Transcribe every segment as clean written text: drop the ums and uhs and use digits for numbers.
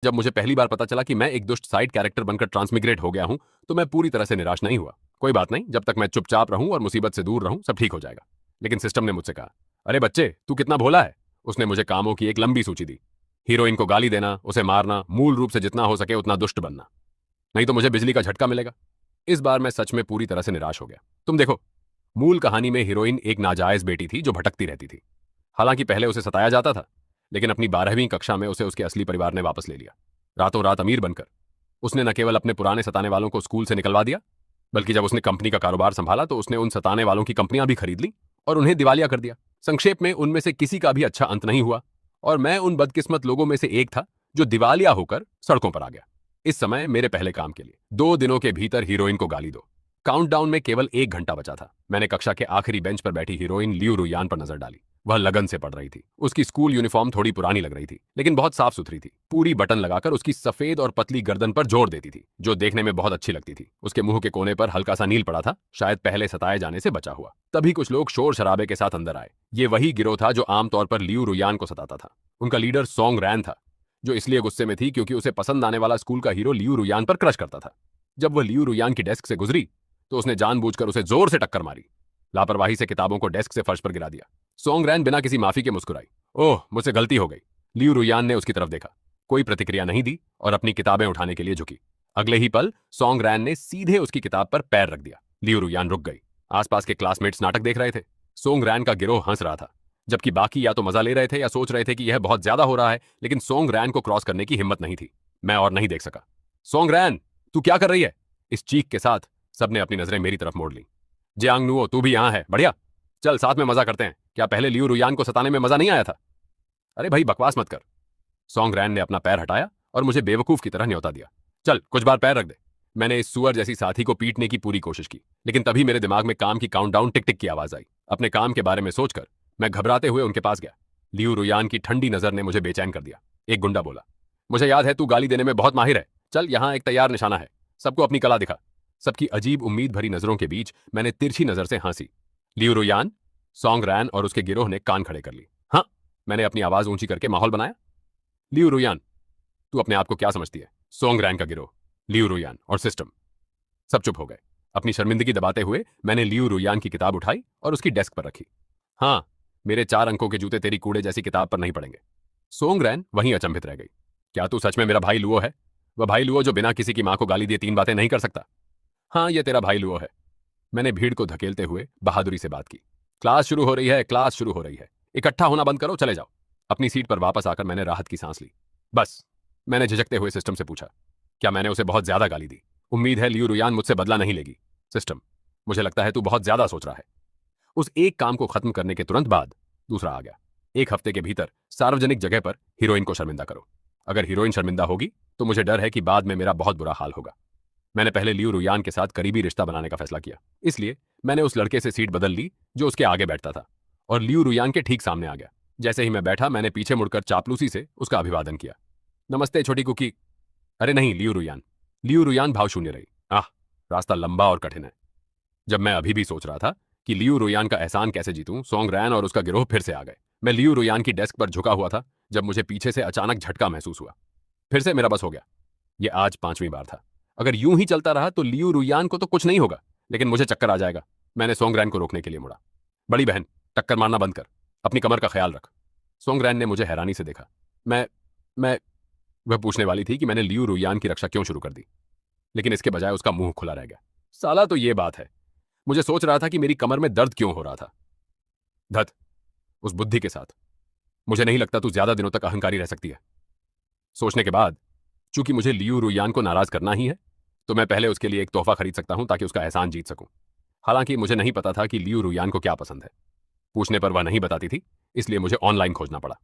जब मुझे पहली बार पता चला कि मैं एक दुष्ट साइड कैरेक्टर बनकर ट्रांसमिग्रेट हो गया हूं, तो मैं पूरी तरह से निराश नहीं हुआ। कोई बात नहीं, जब तक मैं चुपचाप रहूं और मुसीबत से दूर रहूं, सब ठीक हो जाएगा। लेकिन सिस्टम ने मुझसे कहा, अरे बच्चे, तू कितना भोला है। उसने मुझे कामों की एक लंबी सूची दी। हीरोइन को गाली देना, उसे मारना, मूल रूप से जितना हो सके उतना दुष्ट बनना, नहीं तो मुझे बिजली का झटका मिलेगा। इस बार मैं सच में पूरी तरह से निराश हो गया। तुम देखो, मूल कहानी में हीरोइन एक नाजायज बेटी थी जो भटकती रहती थी। हालांकि पहले उसे सताया जाता था, लेकिन अपनी 12वीं कक्षा में उसे उसके असली परिवार ने वापस ले लिया। रातों रात अमीर बनकर उसने न केवल अपने पुराने सताने वालों को स्कूल से निकलवा दिया, बल्कि जब उसने कंपनी का कारोबार संभाला तो उसने उन सताने वालों की कंपनियां भी खरीद ली और उन्हें दिवालिया कर दिया। संक्षेप में, उनमें से किसी का भी अच्छा अंत नहीं हुआ और मैं उन बदकिस्मत लोगों में से एक था जो दिवालिया होकर सड़कों पर आ गया। इस समय मेरे पहले काम के लिए 2 दिनों के भीतर हीरोइन को गाली दो। काउंटडाउन में केवल 1 घंटा बचा था। मैंने कक्षा के आखिरी बेंच पर बैठी हीरोइन लियू रुयान पर नजर डाली। वह लगन से पढ़ रही थी। उसकी स्कूल यूनिफॉर्म थोड़ी पुरानी लग रही थी, लेकिन बहुत साफ सुथरी थी। पूरी बटन लगाकर उसकी सफेद और पतली गर्दन पर जोर देती थी, जो देखने में बहुत अच्छी लगती थी। उसके मुंह के कोने पर हल्का सा नील पड़ा था, शायद पहले सताए जाने से बचा हुआ। तभी कुछ लोग शोर शराबे के साथ अंदर आए। ये वही गिरोह था जो आमतौर पर लियू रुयान को सताता था। उनका लीडर सोंग रैन था, जो इसलिए गुस्से में थी क्योंकि उसे पसंद आने वाला स्कूल का हीरो लियू रुयान पर क्रश करता था। जब वह लियू रुयान की डेस्क से गुजरी तो उसने जानबूझकर उसे जोर से टक्कर मारी। लापरवाही से किताबों को डेस्क से फर्श पर गिरा दिया। सोंग रैन बिना किसी माफी के मुस्कुराई। ओह, मुझसे गलती हो गई। लियू रुयान ने उसकी तरफ देखा, कोई प्रतिक्रिया नहीं दी और अपनी किताबें उठाने के लिए झुकी। अगले ही पल सोंग रैन ने सीधे उसकी किताब पर पैर रख दिया। लियू रुयान रुक गई। आसपास के क्लासमेट्स नाटक देख रहे थे। सोंग रैन का गिरोह हंस रहा था, जबकि बाकी या तो मजा ले रहे थे या सोच रहे थे कि यह बहुत ज्यादा हो रहा है, लेकिन सोंग रैन को क्रॉस करने की हिम्मत नहीं थी। मैं और नहीं देख सका। सोंग रैन, तू क्या कर रही है? इस चीख के साथ सबने अपनी नजरें मेरी तरफ मोड़ ली। जियांग नुओ, तू भी यहां है? बढ़िया, चल साथ में मजा करते हैं। क्या पहले लियू रुयान को सताने में मजा नहीं आया था? अरे भाई, बकवास मत कर। सोंग रैन ने अपना पैर हटाया और मुझे बेवकूफ की तरह न्योता दिया। चल कुछ बार पैर रख दे। मैंने इस सुअर जैसी साथी को पीटने की पूरी कोशिश की, लेकिन तभी मेरे दिमाग में काम की काउंटडाउन टिक टिक की आवाज आई। अपने काम के बारे में सोचकर मैं घबराते हुए उनके पास गया। लियू रुयान की ठंडी नजर ने मुझे बेचैन कर दिया। एक गुंडा बोला, मुझे याद है, तू गाली देने में बहुत माहिर है। चल, यहां एक तैयार निशाना है, सबको अपनी कला दिखा। सबकी अजीब उम्मीद भरी नजरों के बीच मैंने तिरछी नजर से हंसी। लियू रुयान, सोंग रैन और उसके गिरोह ने कान खड़े कर लिए। हाँ, मैंने अपनी आवाज ऊंची करके माहौल बनाया। लियू रुयान, तू अपने आप को क्या समझती है? सोंग रैन का गिरोह, लियू रुयान और सिस्टम। सब चुप हो गए। अपनी शर्मिंदगी दबाते हुए मैंने लियू रुयान की किताब उठाई और उसकी डेस्क पर रखी। हाँ, मेरे 4 अंकों के जूते तेरी कूड़े जैसी किताब पर नहीं पड़ेंगे। सोंग रैन वहीं अचंभित रह गई। क्या तू सच में मेरा भाई लुओ है? वह भाई लुओ जो बिना किसी की मां को गाली दिए 3 बातें नहीं कर सकता? हाँ, ये तेरा भाई लुओ है। मैंने भीड़ को धकेलते हुए बहादुरी से बात की। क्लास शुरू हो रही है, क्लास शुरू हो रही है। इकट्ठा होना बंद करो, चले जाओ। अपनी सीट पर वापस आकर मैंने राहत की सांस ली। बस, मैंने झिझकते हुए सिस्टम से पूछा, क्या मैंने उसे बहुत ज्यादा गाली दी? उम्मीद है लियू रुयान मुझसे बदला नहीं लेगी। सिस्टम, मुझे लगता है तू बहुत ज्यादा सोच रहा है। उस एक काम को खत्म करने के तुरंत बाद दूसरा आ गया। 1 हफ्ते के भीतर सार्वजनिक जगह पर हीरोइन को शर्मिंदा करो। अगर हीरोइन शर्मिंदा होगी तो मुझे डर है कि बाद में मेरा बहुत बुरा हाल होगा। मैंने पहले लियू रुयान के साथ करीबी रिश्ता बनाने का फैसला किया, इसलिए मैंने उस लड़के से सीट बदल ली जो उसके आगे बैठता था और लियू रुयान के ठीक सामने आ गया। जैसे ही मैं बैठा, मैंने पीछे मुड़कर चापलूसी से उसका अभिवादन किया। नमस्ते छोटी कुकी। अरे नहीं, लियू रुयान। लियू रुयान भाव शून्य रही। आह, रास्ता लंबा और कठिन है। जब मैं अभी भी सोच रहा था कि लियू रुयान का एहसान कैसे जीतूं, सोंग रैन और उसका गिरोह फिर से आ गए। मैं लियू रुयान की डेस्क पर झुका हुआ था जब मुझे पीछे से अचानक झटका महसूस हुआ। फिर से मेरा बस हो गया। यह आज 5वीं बार था। अगर यूं ही चलता रहा तो लियू रुयान को तो कुछ नहीं होगा, लेकिन मुझे चक्कर आ जाएगा। मैंने सोंग रैन को रोकने के लिए मुड़ा। बड़ी बहन, टक्कर मारना बंद कर, अपनी कमर का ख्याल रख। सोंग रैन ने मुझे हैरानी से देखा। मैं वह पूछने वाली थी कि मैंने लियू रुयान की रक्षा क्यों शुरू कर दी, लेकिन इसके बजाय उसका मुंह खुला रह गया। साला तो ये बात है। मुझे सोच रहा था कि मेरी कमर में दर्द क्यों हो रहा था। धत, उस बुद्धि के साथ मुझे नहीं लगता तू ज्यादा दिनों तक अहंकारी रह सकती है। सोचने के बाद, चूंकि मुझे लियू रुयान को नाराज करना ही है, तो मैं पहले उसके लिए एक तोहफा खरीद सकता हूं ताकि उसका एहसान जीत सकूं। हालांकि मुझे नहीं पता था कि लियू रुयान को क्या पसंद है। पूछने पर वह नहीं बताती थी, इसलिए मुझे ऑनलाइन खोजना पड़ा।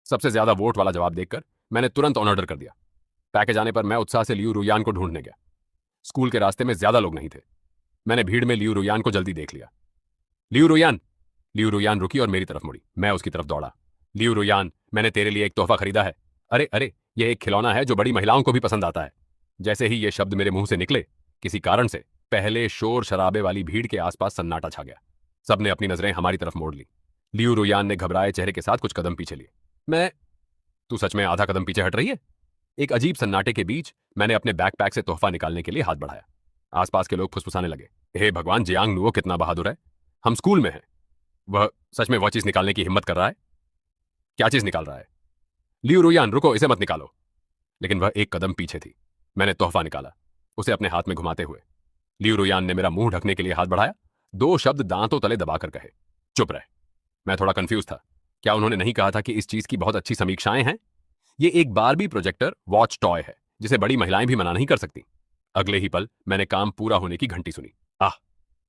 सबसे ज्यादा वोट वाला जवाब देखकर मैंने तुरंत ऑन ऑर्डर कर दिया। पैकेज आने पर मैं उत्साह से लियू रुयान को ढूंढने गया। स्कूल के रास्ते में ज्यादा लोग नहीं थे। मैंने भीड़ में लियू रुयान को जल्दी देख लिया। लियू रुयान। लियू रुयान रुकी और मेरी तरफ मुड़ी। मैं उसकी तरफ दौड़ा। लियू रुयान, मैंने तेरे लिए एक तोहफा खरीदा है। अरे अरे, यह एक खिलौना है जो बड़ी महिलाओं को भी पसंद आता है। जैसे ही ये शब्द मेरे मुंह से निकले, किसी कारण से पहले शोर शराबे वाली भीड़ के आसपास सन्नाटा छा गया। सबने अपनी नजरें हमारी तरफ मोड़ ली। लियू रुयान ने घबराए चेहरे के साथ कुछ कदम पीछे लिए। मैं तू सच में आधा कदम पीछे हट रही है? एक अजीब सन्नाटे के बीच मैंने अपने बैकपैक से तोहफा निकालने के लिए हाथ बढ़ाया। आसपास के लोग फुसफुसाने लगे, हे भगवान, जियांग नुओ कितना बहादुर है, हम स्कूल में हैं, वह सच में वह चीज निकालने की हिम्मत कर रहा है। क्या चीज निकाल रहा है? लियू रुयान, रुको, इसे मत निकालो। लेकिन वह एक कदम पीछे थी। मैंने तोहफा निकाला, उसे अपने हाथ में घुमाते हुए। लियू रुयान ने मेरा मुंह ढकने के लिए हाथ बढ़ाया, दो शब्द दांतों तले दबाकर कहे, चुप रहे। मैं थोड़ा कंफ्यूज था। क्या उन्होंने नहीं कहा था कि इस चीज की बहुत अच्छी समीक्षाएं हैं? ये एक बारबी प्रोजेक्टर वॉच टॉय है जिसे बड़ी महिलाएं भी मना नहीं कर सकती। अगले ही पल मैंने काम पूरा होने की घंटी सुनी। आह!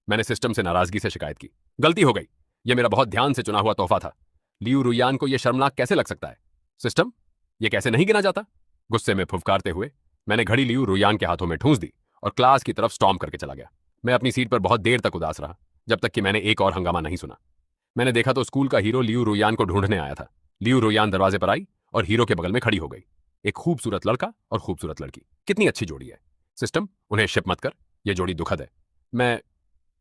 मैंने सिस्टम से नाराजगी से शिकायत की। गलती हो गई, यह मेरा बहुत ध्यान से चुना हुआ तोहफा था। लियू रुयान को यह शर्मनाक कैसे लग सकता है? सिस्टम, यह कैसे नहीं गिना जाता? गुस्से में फुफकारते हुए मैंने घड़ी लियू रुयान के हाथों में ठूंस दी और क्लास की तरफ स्टॉर्म करके चला गया। मैं अपनी सीट पर बहुत देर तक उदास रहा, जब तक कि मैंने एक और हंगामा नहीं सुना। मैंने देखा तो स्कूल का हीरो लियू रुयान को ढूंढने आया था। लियू रुयान दरवाजे पर आई और हीरो के बगल में खड़ी हो गई। एक खूबसूरत लड़का और खूबसूरत लड़की, कितनी अच्छी जोड़ी है। सिस्टम, उन्हें शिप मत कर, यह जोड़ी दुखद है।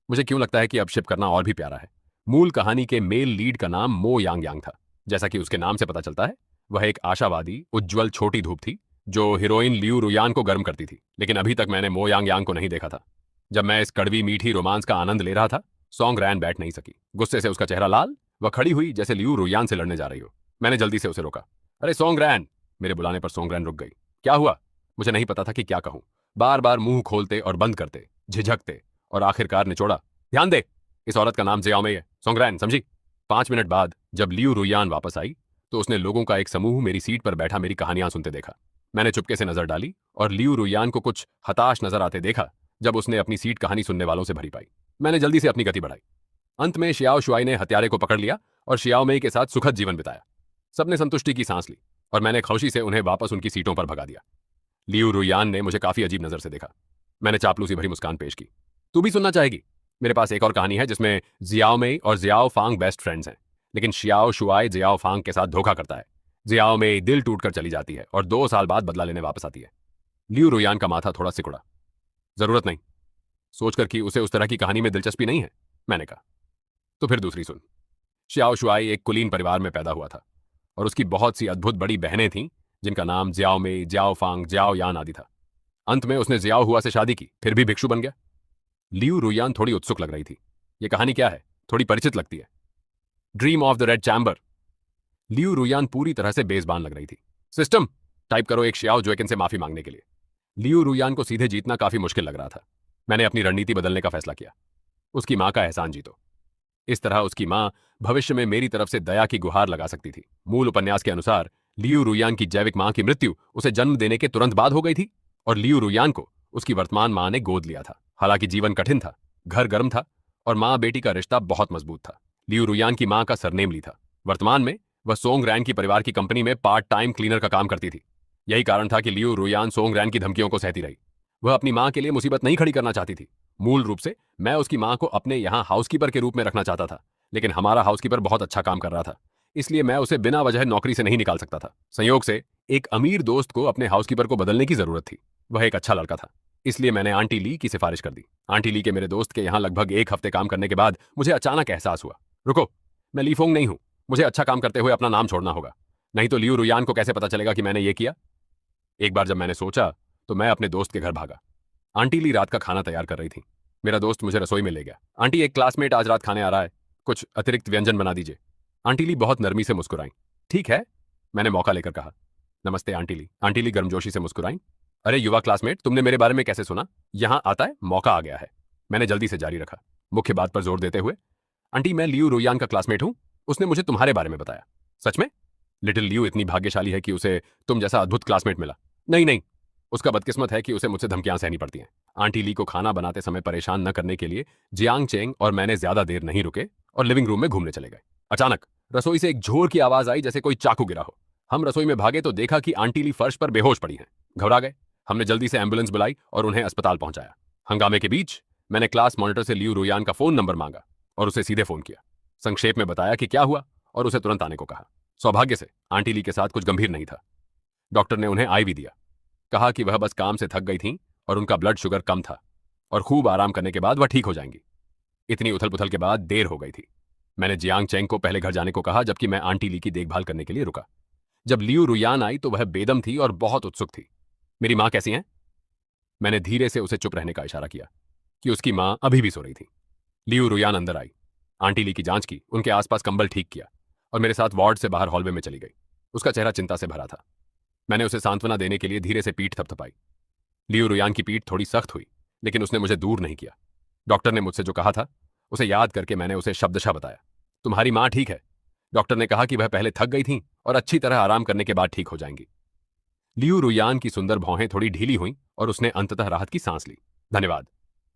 मुझे क्यों लगता है कि अब शिप करना और भी प्यारा है। मूल कहानी के मेल लीड का नाम मो यांग यांग था। जैसा कि उसके नाम से पता चलता है, वह एक आशावादी, उज्ज्वल छोटी धूप थी जो हीरोइन लियू रुयान को गर्म करती थी। लेकिन अभी तक मैंने मो यांग यांग को नहीं देखा था। जब मैं इस कड़वी मीठी रोमांस का आनंद ले रहा था, सॉन्ग रैन बैठ नहीं सकी। गुस्से से उसका चेहरा लाल, वह खड़ी हुई जैसे लियू रुयान से लड़ने जा रही हो। मैंने जल्दी से उसे रोका। अरे सॉन्ग रैन! मेरे बुलाने पर सॉन्ग रैन रुक गई। क्या हुआ? मुझे नहीं पता था कि क्या कहूं। बार बार मुंह खोलते और बंद करते, झिझकते और आखिरकार निचोड़ा, ध्यान दे, इस औरत का नाम जियाओ मेई है, सॉन्ग रैन, समझी? 5 मिनट बाद जब लियू रुयान वापस आई तो उसने लोगों का एक समूह मेरी सीट पर बैठा मेरी कहानियां सुनते देखा। मैंने चुपके से नजर डाली और लियू रुयान को कुछ हताश नजर आते देखा जब उसने अपनी सीट कहानी सुनने वालों से भरी पाई। मैंने जल्दी से अपनी गति बढ़ाई। अंत में शियाओ शुआई ने हत्यारे को पकड़ लिया और शियाओ मेई के साथ सुखद जीवन बिताया। सबने संतुष्टि की सांस ली और मैंने खुशी से उन्हें वापस उनकी सीटों पर भगा दिया। लियू रुयान ने मुझे काफी अजीब नजर से देखा। मैंने चापलूसी भरी मुस्कान पेश की। तू भी सुनना चाहेगी? मेरे पास एक और कहानी है जिसमें जियाओ मेई और जियाओ फांग बेस्ट फ्रेंड्स हैं, लेकिन शियाओ शुआई जियाओ फांग के साथ धोखा करता है। जियाओ मेई दिल टूटकर चली जाती है और 2 साल बाद बदला लेने वापस आती है। लियू रुयान का माथा थोड़ा सिकुड़ा। जरूरत नहीं, सोचकर कि उसे उस तरह की कहानी में दिलचस्पी नहीं है, मैंने कहा। तो फिर दूसरी सुन। शियाओ शुआई एक कुलीन परिवार में पैदा हुआ था और उसकी बहुत सी अद्भुत बड़ी बहनें थीं जिनका नाम जियाओ मेई, जियाओ फांग, जियाओ यान आदि था। अंत में उसने जियाओ हुआ से शादी की, फिर भी भिक्षु बन गया। लियू रुयान थोड़ी उत्सुक लग रही थी। यह कहानी क्या है? थोड़ी परिचित लगती है। Dream of the red chamber. Liu Ruyan पूरी तरह से बेजबान लग रही थी। सिस्टम, टाइप करो एक शियाओ जोकिन से माफी मांगने के लिए। लियू रुयान को सीधे जीतना काफी मुश्किल लग रहा था। मैंने अपनी रणनीति बदलने का फैसला किया। उसकी मां का एहसान जीतो। इस तरह उसकी मां भविष्य में मेरी तरफ से दया की गुहार लगा सकती थी। मूल उपन्यास के अनुसार लियू रुयान की जैविक मां की मृत्यु उसे जन्म देने के तुरंत बाद हो गई थी और लियू रुयान को उसकी वर्तमान मां ने गोद लिया था। हालांकि जीवन कठिन था, घर गर्म था और मां बेटी का रिश्ता बहुत मजबूत था। लियू रुयान की मां का सरनेम ली था। वर्तमान में वह सोंग रैन की परिवार की कंपनी में पार्ट टाइम क्लीनर का काम करती थी। यही कारण था कि लियू रुयान सोंग रैन की धमकियों को सहती रही। वह अपनी मां के लिए मुसीबत नहीं खड़ी करना चाहती थी। मूल रूप से मैं उसकी मां को अपने यहां हाउसकीपर के रूप में रखना चाहता था, लेकिन हमारा हाउसकीपर बहुत अच्छा काम कर रहा था, इसलिए मैं उसे बिना वजह नौकरी से नहीं निकाल सकता था। संयोग से एक अमीर दोस्त को अपने हाउसकीपर को बदलने की जरूरत थी। वह एक अच्छा लड़का था, इसलिए मैंने आंटी ली की सिफारिश कर दी। आंटी ली के मेरे दोस्त के यहाँ लगभग 1 हफ्ते काम करने के बाद मुझे अचानक एहसास हुआ, रुको, मैं लीफोंग नहीं हूं। मुझे अच्छा काम करते हुए अपना नाम छोड़ना होगा, नहीं तो लियू रुयान को कैसे पता चलेगा कि मैंने ये किया। एक बार जब मैंने सोचा तो मैं अपने दोस्त के घर भागा। आंटी ली रात का खाना तैयार कर रही थी। मेरा दोस्त मुझे रसोई में ले गया। आंटी, एक क्लासमेट आज रात खाने आ रहा है, कुछ अतिरिक्त व्यंजन बना दीजिए। आंटी ली बहुत नरमी से मुस्कुराई। ठीक है, मैंने मौका लेकर कहा। नमस्ते आंटी ली। आंटी ली गर्मजोशी से मुस्कुराई। अरे युवा क्लासमेट, तुमने मेरे बारे में कैसे सुना? यहां आता है, मौका आ गया है। मैंने जल्दी से जारी रखा, मुख्य बात पर जोर देते हुए। आंटी, मैं लियू रुयान का क्लासमेट हूं। उसने मुझे तुम्हारे बारे में बताया। सच में? लिटिल लियू इतनी भाग्यशाली है कि उसे तुम जैसा अद्भुत क्लासमेट मिला। नहीं नहीं, उसका बदकिस्मत है कि उसे मुझसे धमकियां सहनी पड़ती हैं। आंटी ली को खाना बनाते समय परेशान न करने के लिए जियांग चेंग और मैंने ज्यादा देर नहीं रुके और लिविंग रूम में घूमने चले गए। अचानक रसोई से एक झोर की आवाज आई, जैसे कोई चाकू गिरा हो। हम रसोई में भागे तो देखा कि आंटी ली फर्श पर बेहोश पड़ी हैं। घबरा गए। हमने जल्दी से एम्बुलेंस बुलाई और उन्हें अस्पताल पहुंचाया। हंगामे के बीच मैंने क्लास मॉनिटर से लियू रुयान का फोन नंबर मांगा और उसे सीधे फोन किया। संक्षेप में बताया कि क्या हुआ और उसे तुरंत आने को कहा। सौभाग्य से आंटी ली के साथ कुछ गंभीर नहीं था। डॉक्टर ने उन्हें आईवी दिया। कहा कि वह बस काम से थक गई थीं और उनका ब्लड शुगर कम था और खूब आराम करने के बाद वह ठीक हो जाएंगी। इतनी उथल पुथल के बाद देर हो गई थी। मैंने जियांग चेंग को पहले घर जाने को कहा, जबकि मैं आंटी ली की देखभाल करने के लिए रुका। जब लियू रुयान आई तो वह बेदम थी और बहुत उत्सुक थी। मेरी माँ कैसी हैं? मैंने धीरे से उसे चुप रहने का इशारा किया कि उसकी माँ अभी भी सो रही थी। लियू रुयान अंदर आई, आंटी ली की जांच की, उनके आसपास कंबल ठीक किया और मेरे साथ वार्ड से बाहर हॉलवे में चली गई। उसका चेहरा चिंता से भरा था। मैंने उसे सांत्वना देने के लिए धीरे से पीठ थपथपाई। लियू रुयान की पीठ थोड़ी सख्त हुई, लेकिन उसने मुझे दूर नहीं किया। डॉक्टर ने मुझसे जो कहा था उसे याद करके मैंने उसे शब्दशः बताया। तुम्हारी माँ ठीक है। डॉक्टर ने कहा कि वह पहले थक गई थीं और अच्छी तरह आराम करने के बाद ठीक हो जाएंगी। लियू रुयान की सुंदर भौहें थोड़ी ढीली हुईं और उसने अंततः राहत की सांस ली। धन्यवाद।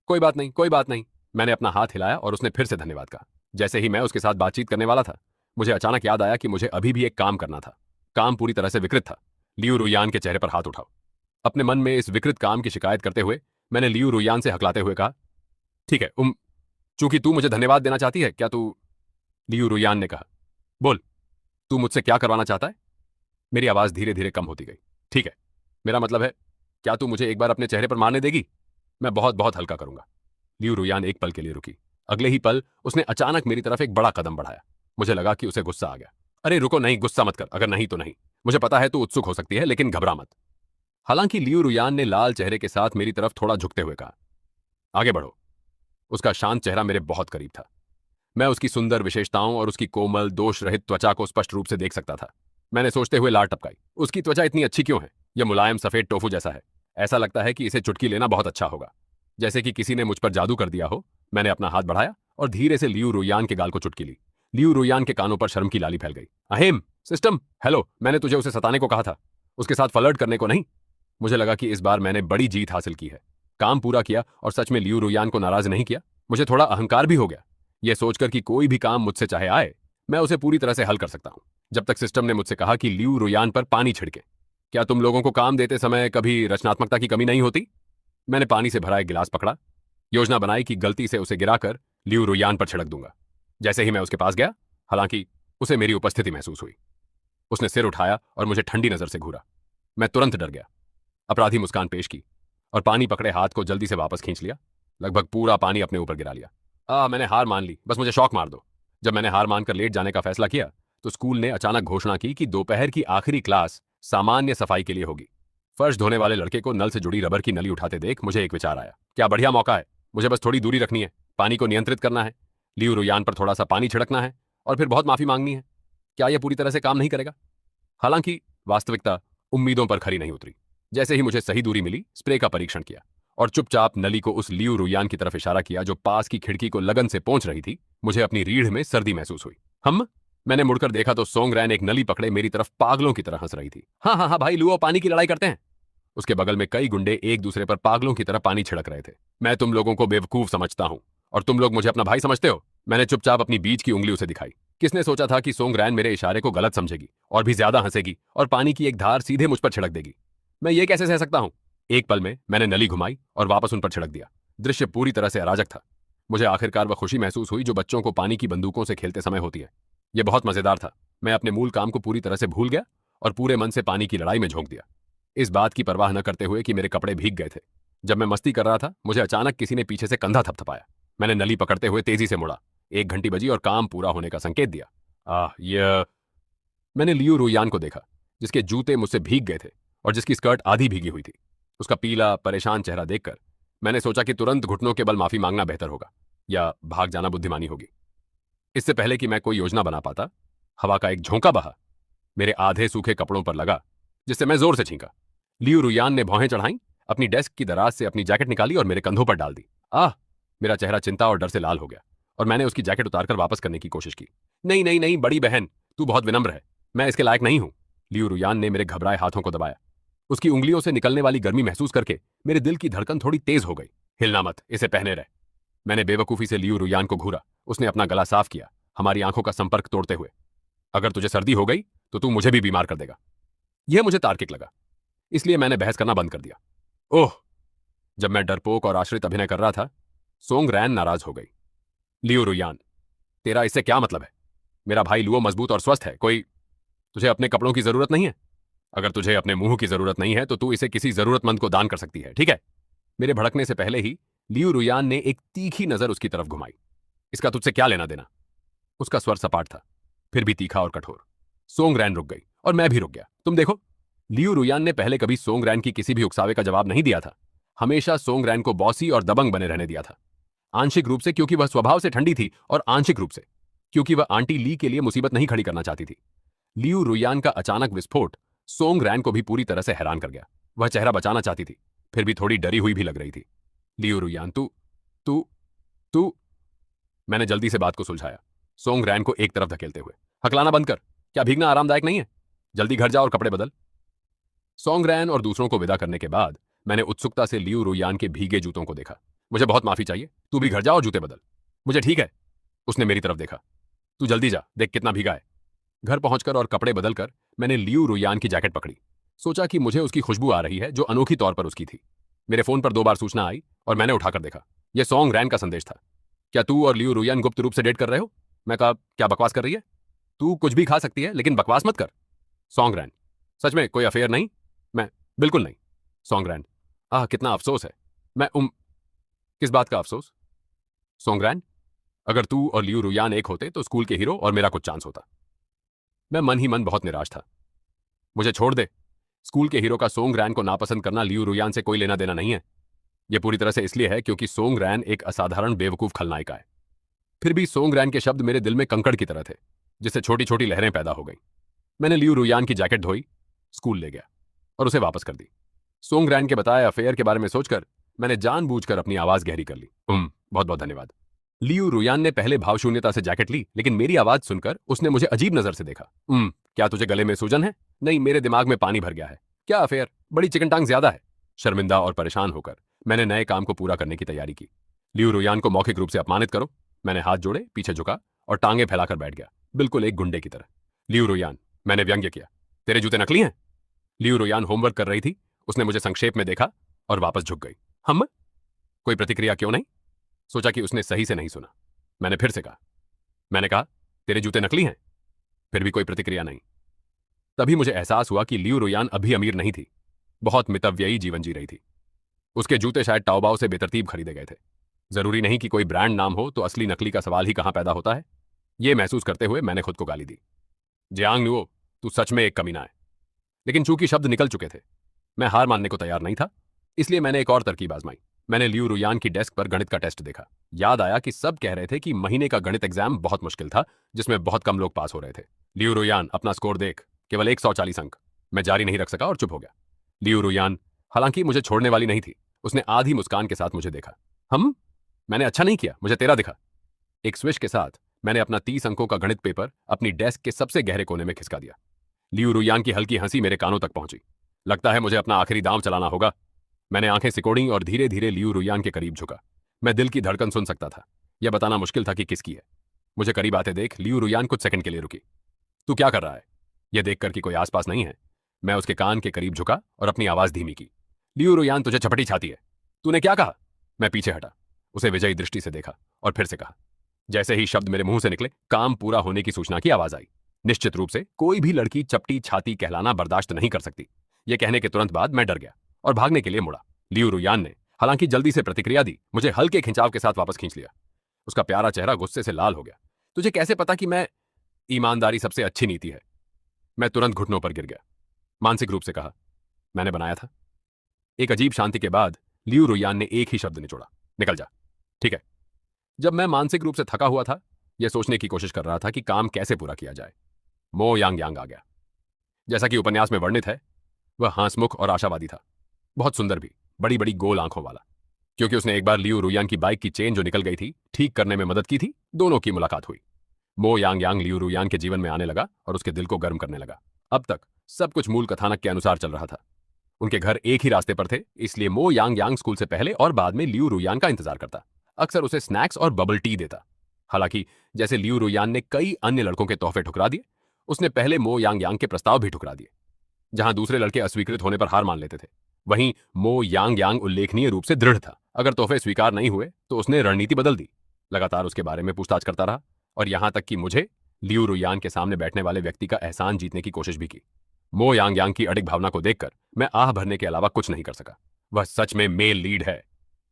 कोई बात नहीं, कोई बात नहीं। मैंने अपना हाथ हिलाया और उसने फिर से धन्यवाद कहा। जैसे ही मैं उसके साथ बातचीत करने वाला था, मुझे अचानक याद आया कि मुझे अभी भी एक काम करना था। काम पूरी तरह से विकृत था। लियू रुयान के चेहरे पर हाथ उठाओ। अपने मन में इस विकृत काम की शिकायत करते हुए मैंने लियू रुयान से हकलाते हुए कहा, ठीक है, चूंकि तू मुझे धन्यवाद देना चाहती है, क्या तू? लियू रुयान ने कहा, बोल, तू मुझसे क्या करवाना चाहता है? मेरी आवाज धीरे धीरे कम होती गई। ठीक है, मेरा मतलब है, क्या तू मुझे एक बार अपने चेहरे पर मारने देगी? मैं बहुत बहुत हल्का करूंगा। लियू रुयान एक पल के लिए रुकी। अगले ही पल उसने अचानक मेरी तरफ एक बड़ा कदम बढ़ाया। मुझे लगा कि उसे गुस्सा आ गया। अरे रुको, नहीं, गुस्सा मत कर। अगर नहीं तो नहीं। मुझे पता है तू उत्सुक हो सकती है, लेकिन घबरा मत। हालांकि लियू रुयान ने लाल चेहरे के साथ मेरी तरफ थोड़ा झुकते हुए कहा, आगे बढ़ो। उसका शांत चेहरा मेरे बहुत करीब था। मैं उसकी सुंदर विशेषताओं और उसकी कोमल दोष रहित त्वचा को स्पष्ट रूप से देख सकता था। मैंने सोचते हुए लार टपकाई। उसकी त्वचा इतनी अच्छी क्यों है? यह मुलायम सफेद टोफू जैसा है। ऐसा लगता है कि इसे चुटकी लेना बहुत अच्छा होगा, जैसे कि किसी ने मुझ पर जादू कर दिया हो। मैंने अपना हाथ बढ़ाया और धीरे से लियू रुयान के गाल को चुटकी ली। लियू रुयान के कानों पर शर्म की लाली फैल गई। अहेम सिस्टम, हेलो, मैंने तुझे उसे सताने को कहा था, उसके साथ फ्लर्ट करने को नहीं। मुझे लगा कि इस बार मैंने बड़ी जीत हासिल की है। काम पूरा किया और सच में लियू रुयान को नाराज नहीं किया। मुझे थोड़ा अहंकार भी हो गया, यह सोचकर कि कोई भी काम मुझसे चाहे आए, मैं उसे पूरी तरह से हल कर सकता हूं। जब तक सिस्टम ने मुझसे कहा कि लियू रुयान पर पानी छिड़के। क्या तुम लोगों को काम देते समय कभी रचनात्मकता की कमी नहीं होती? मैंने पानी से भरा एक गिलास पकड़ा, योजना बनाई कि गलती से उसे गिराकर लियू रुयान पर छिड़क दूंगा। जैसे ही मैं उसके पास गया, हालांकि उसे मेरी उपस्थिति महसूस हुई, उसने सिर उठाया और मुझे ठंडी नजर से घूरा। मैं तुरंत डर गया। अपराधी मुस्कान पेश की और पानी पकड़े हाथ को जल्दी से वापस खींच लिया। लगभग पूरा पानी अपने ऊपर गिरा लिया। मैंने हार मान ली, बस मुझे शौक मार दो। जब मैंने हार मानकर लेट जाने का फैसला किया तो स्कूल ने अचानक घोषणा की कि दोपहर की आखिरी क्लास सामान्य सफाई के लिए होगी। फर्श धोने वाले लड़के को नल से जुड़ी रबर की नली उठाते देख मुझे एक विचार आया। क्या बढ़िया मौका है, मुझे बस थोड़ी दूरी रखनी है, पानी को नियंत्रित करना है, लियू रुयान पर थोड़ा सा पानी छिड़कना है और फिर बहुत माफी मांगनी है। क्या यह पूरी तरह से काम नहीं करेगा? हालांकि वास्तविकता उम्मीदों पर खरी नहीं उतरी। जैसे ही मुझे सही दूरी मिली, स्प्रे का परीक्षण किया और चुपचाप नली को उस लियू रुयान की तरफ इशारा किया जो पास की खिड़की को लगन से पहुंच रही थी। मुझे अपनी रीढ़ में सर्दी महसूस हुई। हम मैंने मुड़कर देखा तो सोंग रैन एक नली पकड़े मेरी तरफ पागलों की तरह हंस रही थी। हाँ हाँ हाँ भाई, लुओ पानी की लड़ाई करते हैं। उसके बगल में कई गुंडे एक दूसरे पर पागलों की तरह पानी छिड़क रहे थे। मैं तुम लोगों को बेवकूफ समझता हूं और तुम लोग मुझे अपना भाई समझते हो। मैंने चुपचाप अपनी बीच की उंगली उसे दिखाई। किसने सोचा था कि सोंग रैन मेरे इशारे को गलत समझेगी और भी ज्यादा हंसेगी और पानी की एक धार सीधे मुझ पर छिड़क देगी। मैं ये कैसे सह सकता हूं? एक पल में मैंने नली घुमाई और वापस उन पर छिड़क दिया। दृश्य पूरी तरह से अराजक था। मुझे आखिरकार वह खुशी महसूस हुई जो बच्चों को पानी की बंदूकों से खेलते समय होती है। यह बहुत मजेदार था। मैं अपने मूल काम को पूरी तरह से भूल गया और पूरे मन से पानी की लड़ाई में झोंक दिया, इस बात की परवाह न करते हुए कि मेरे कपड़े भीग गए थे। जब मैं मस्ती कर रहा था, मुझे अचानक किसी ने पीछे से कंधा थपथपाया। मैंने नली पकड़ते हुए तेजी से मुड़ा। 1 घंटी बजी और काम पूरा होने का संकेत दिया। यह मैंने लियू रुयान को देखा, जिसके जूते मुझसे भीग गए थे और जिसकी स्कर्ट आधी भीगी हुई थी। उसका पीला परेशान चेहरा देखकर मैंने सोचा कि तुरंत घुटनों के बल माफी मांगना बेहतर होगा या भाग जाना बुद्धिमानी होगी। इससे पहले कि मैं कोई योजना बना पाता, हवा का एक झोंका बहा, मेरे आधे सूखे कपड़ों पर लगा, जिससे मैं जोर से छींका। लियू रुयान ने भौहें चढ़ाई, अपनी डेस्क की दराज से अपनी जैकेट निकाली और मेरे कंधों पर डाल दी। मेरा चेहरा चिंता और डर से लाल हो गया और मैंने उसकी जैकेट उतारकर वापस करने की कोशिश की। नहीं नहीं नहीं बड़ी बहन, तू बहुत विनम्र है, मैं इसके लायक नहीं हूं। लियू रुयान ने मेरे घबराए हाथों को दबाया। उसकी उंगलियों से निकलने वाली गर्मी महसूस करके मेरे दिल की धड़कन थोड़ी तेज हो गई। हिलना मत, इसे पहने रह। मैंने बेवकूफी से लियू रुयान को घूरा। उसने अपना गला साफ किया, हमारी आंखों का संपर्क तोड़ते हुए। अगर तुझे सर्दी हो गई तो तू मुझे भी बीमार कर देगा। यह मुझे तार्किक लगा, इसलिए मैंने बहस करना बंद कर दिया। ओह! जब मैं डरपोक और आश्रित अभिनय कर रहा था, सोंग रैन नाराज हो गई। लियू रुयान, तेरा इससे क्या मतलब है? मेरा भाई लुओ मजबूत और स्वस्थ है, कोई तुझे अपने कपड़ों की जरूरत नहीं है। अगर तुझे अपने मुंह की जरूरत नहीं है तो तू इसे किसी जरूरतमंद को दान कर सकती है, ठीक है? मेरे भड़कने से पहले ही लियू रुयान ने एक तीखी नजर उसकी तरफ घुमाई। इसका तुझसे क्या लेना देना? उसका स्वर सपाट था, फिर भी तीखा और कठोर। सोंग रैन रुक गई और मैं भी रुक गया। तुम देखो, लियू रुयान ने पहले कभी सोंग रैन की किसी भी उकसावे का जवाब नहीं दिया था। हमेशा सोंग रैन को बॉसी और दबंग बने रहने दिया था। आंशिक रूप से क्योंकि वह स्वभाव से ठंडी थी और आंशिक रूप से क्योंकि वह आंटी ली के लिए मुसीबत नहीं खड़ी करना चाहती थी। लियू रुयान का अचानक विस्फोट सोंग रैन को भी पूरी तरह से हैरान कर गया। वह चेहरा बचाना चाहती थी, फिर भी थोड़ी डरी हुई भी लग रही थी। लियू रुयान, तू तू मैंने जल्दी से बात को सुलझाया, सोंग रैन को एक तरफ धकेलते हुए। हकलाना बंद कर, क्या भीगना आरामदायक नहीं है? जल्दी घर जा और कपड़े बदल। सोंग रैन और दूसरों को विदा करने के बाद मैंने उत्सुकता से लियू रुयान के भीगे जूतों को देखा। मुझे बहुत माफी चाहिए, तू भी घर जा और जूते बदल। मुझे ठीक है। उसने मेरी तरफ देखा। तू जल्दी जा, देख कितना भीगा है। घर पहुंचकर और कपड़े बदलकर मैंने लियू रुयान की जैकेट पकड़ी। सोचा कि मुझे उसकी खुशबू आ रही है जो अनोखी तौर पर उसकी थी। मेरे फोन पर 2 बार सूचना आई और मैंने उठाकर देखा। यह सोंग रैन का संदेश था। क्या तू और लियू रुयान गुप्त रूप से डेट कर रहे हो? मैं कहा, क्या बकवास कर रही है? तू कुछ भी खा सकती है लेकिन बकवास मत कर। सोंग रैन, सच में कोई अफेयर नहीं? मैं, बिल्कुल नहीं। सोंग रैन, आह कितना अफसोस है। मैं किस बात का अफसोस? सोंग रैन, अगर तू और लियू रुयान एक होते तो स्कूल के हीरो और मेरा कुछ चांस होता। मैं मन ही मन बहुत निराश था। मुझे छोड़ दे। स्कूल के हीरो का सोंग रैन को नापसंद करना लियू रुयान से कोई लेना देना नहीं है। यह पूरी तरह से इसलिए है क्योंकि सोंग रैन एक असाधारण बेवकूफ खलनायिका है। फिर भी सोंग रैन के शब्द मेरे दिल में कंकड़ की तरह थे, जिससे छोटी छोटी लहरें पैदा हो गईं। मैंने लियू रुयान की जैकेट धोई, स्कूल ले गया और उसे वापस कर दी। सोंग रैन के बताए अफेयर के बारे में सोचकर मैंने जानबूझकर अपनी आवाज गहरी कर ली। बहुत बहुत धन्यवाद। लियू रुयान ने पहले भावशून्यता से जैकेट ली, लेकिन मेरी आवाज सुनकर उसने मुझे अजीब नजर से देखा। क्या तुझे गले में सूजन है? नहीं, मेरे दिमाग में पानी भर गया है। क्या अफेयर? बड़ी चिकनटांग ज्यादा है। शर्मिंदा और परेशान होकर मैंने नए काम को पूरा करने की तैयारी की। लियू रुयान को मौखिक रूप से अपमानित करो। मैंने हाथ जोड़े, पीछे झुका और टांगे फैलाकर बैठ गया, बिल्कुल एक गुंडे की तरह। लियू रुयान, मैंने व्यंग्य किया, तेरे जूते नकली हैं? लियू रुयान होमवर्क कर रही थी। उसने मुझे संक्षेप में देखा और वापस झुक गई। हम? कोई प्रतिक्रिया क्यों नहीं? सोचा कि उसने सही से नहीं सुना। मैंने फिर से कहा, मैंने कहा तेरे जूते नकली हैं? फिर भी कोई प्रतिक्रिया नहीं। तभी मुझे एहसास हुआ कि लियू रुयान अभी अमीर नहीं थी, बहुत मितव्ययी जीवन जी रही थी। उसके जूते शायद ताओबाओ से बेतरतीब खरीदे गए थे। जरूरी नहीं कि कोई ब्रांड नाम हो तो असली नकली का सवाल ही कहां पैदा होता है। यह महसूस करते हुए मैंने खुद को गाली दी। जियांग नुओ, तू सच में एक कमीना है। लेकिन चूंकि शब्द निकल चुके थे, मैं हार मानने को तैयार नहीं था, इसलिए मैंने एक और तरकीब आजमाई। मैंने लियू रुयान की डेस्क पर गणित का टेस्ट देखा। याद आया कि सब कह रहे थे कि महीने का गणित एग्जाम बहुत मुश्किल था, जिसमें बहुत कम लोग पास हो रहे थे। लियू रुयान, अपना स्कोर देख, केवल 140 अंक। मैं जारी नहीं रख सका और चुप हो गया। लियू रुयान, हालांकि मुझे छोड़ने वाली नहीं थी, उसने आधी मुस्कान के साथ मुझे देखा। हम? मैंने अच्छा नहीं किया, मुझे तेरा दिखा। एक स्विश के साथ मैंने अपना 30 अंकों का गणित पेपर अपनी डेस्क के सबसे गहरे कोने में खिसका दिया। लियू रुयान की हल्की हंसी मेरे कानों तक पहुंची। लगता है मुझे अपना आखिरी दांव चलाना होगा। मैंने आंखें सिकोड़ी और धीरे धीरे लियू रुयान के करीब झुका। मैं दिल की धड़कन सुन सकता था। यह बताना मुश्किल था कि किसकी है। मुझे करीब आते देख लियू रुयान कुछ सेकंड के लिए रुकी। तू क्या कर रहा है? यह देखकर कि कोई आसपास नहीं है, मैं उसके कान के करीब झुका और अपनी आवाज धीमी की। लियू रुयान, तुझे चपटी छाती है। तूने क्या कहा? मैं पीछे हटा, उसे विजयी दृष्टि से देखा और फिर से कहा। जैसे ही शब्द मेरे मुंह से निकले, काम पूरा होने की सूचना की आवाज आई। निश्चित रूप से कोई भी लड़की चपटी छाती कहलाना बर्दाश्त नहीं कर सकती। यह कहने के तुरंत बाद मैं डर गया और भागने के लिए मुड़ा। लियू रुयान ने हालांकि जल्दी से प्रतिक्रिया दी, मुझे हल्के खिंचाव के साथ वापस खींच लिया। उसका प्यारा चेहरा गुस्से से लाल हो गया। तुझे कैसे पता कि मैं? ईमानदारी सबसे अच्छी नीति है। मैं तुरंत घुटनों पर गिर गया। मानसिक रूप से कहा, मैंने बनाया था। एक अजीब शांति के बाद लियू रुयान ने एक ही शब्द निचोड़ा, निकल जा। ठीक है। जब मैं मानसिक रूप से थका हुआ था, यह सोचने की कोशिश कर रहा था कि काम कैसे पूरा किया जाए, मो यांग यांग आ गया। जैसा कि उपन्यास में वर्णित है, वह हांसमुख और आशावादी था, बहुत सुंदर भी, बड़ी बड़ी गोल आंखों वाला। क्योंकि उसने एक बार लियू रुयान की बाइक की चेन जो निकल गई थी ठीक करने में मदद की थी, दोनों की मुलाकात हुई। मो यांग यांग लियू रुयान के जीवन में आने लगा और उसके दिल को गर्म करने लगा। अब तक सब कुछ मूल कथानक के अनुसार चल रहा था। उनके घर एक ही रास्ते पर थे, इसलिए मो यांग यांग स्कूल से पहले और बाद में लियू रुयान का इंतजार करता, अक्सर उसे स्नैक्स और बबल टी देता। हालांकि जैसे लियू रुयान ने कई अन्य लड़कों के तोहफे ठुकरा दिए, उसने पहले मो यांग यांग के प्रस्ताव भी ठुकरा दिए। जहां दूसरे लड़के अस्वीकृत होने पर हार मान लेते थे, वहीं मो यांग यांग उल्लेखनीय रूप से दृढ़ था। अगर तोहफे स्वीकार नहीं हुए तो उसने रणनीति बदल दी, लगातार उसके बारे में पूछताछ करता रहा और यहां तक कि मुझे, लियू रुयान के सामने बैठने वाले व्यक्ति का एहसान जीतने की कोशिश भी की। मो यांग यांग की अडिग भावना को देखकर मैं आह भरने के अलावा कुछ नहीं कर सका। वह सच में मेल लीड है।